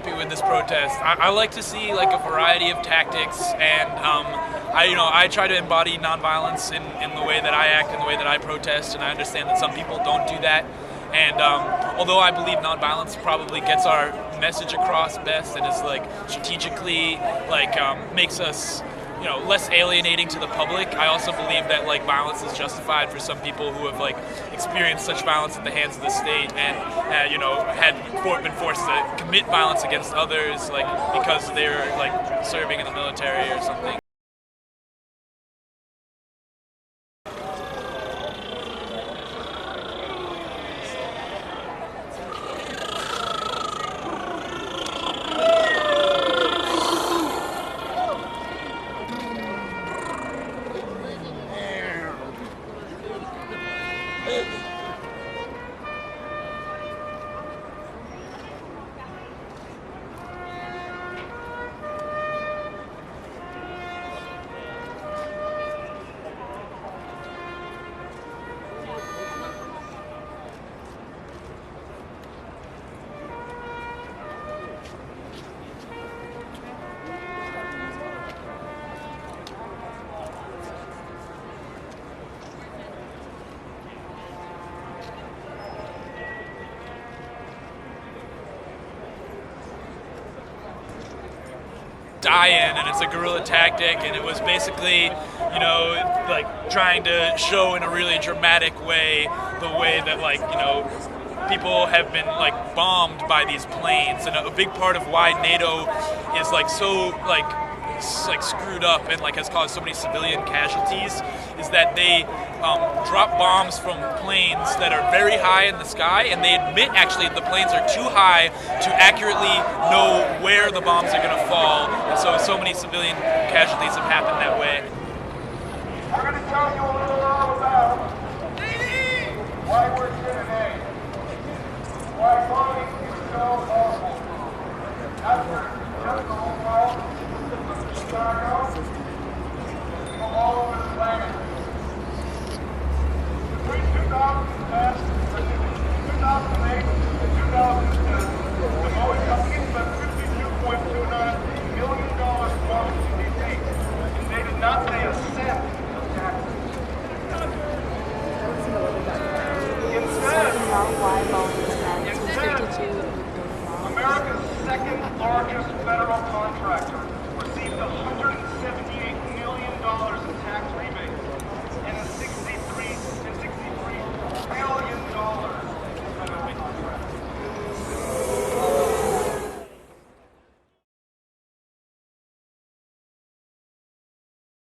happy with this protest. I like to see like a variety of tactics, and I try to embody nonviolence in the way that I act, in the way that I protest, and I understand that some people don't do that. And although I believe nonviolence probably gets our message across best and is like strategically like makes us less alienating to the public, I also believe that like violence is justified for some people who have like experienced such violence at the hands of the state and been forced to commit violence against others like because they're like serving in the military or something. Die-in, and it's a guerrilla tactic, and it was basically like trying to show in a really dramatic way the way that people have been like bombed by these planes, and a big part of why NATO is like so like screwed up and like has caused so many civilian casualties is that they drop bombs from planes that are very high in the sky, and they admit actually the planes are too high to accurately know where the bombs are going to fall, and so many civilian casualties have happened that way. We're going to tell you a little all about why we're here today, why bombing is so awful. After just the whole world, Chicago, from all over the planet. Between 2008 and 2010, the Boeing company spent $52.29 million bombing DC, and they did not say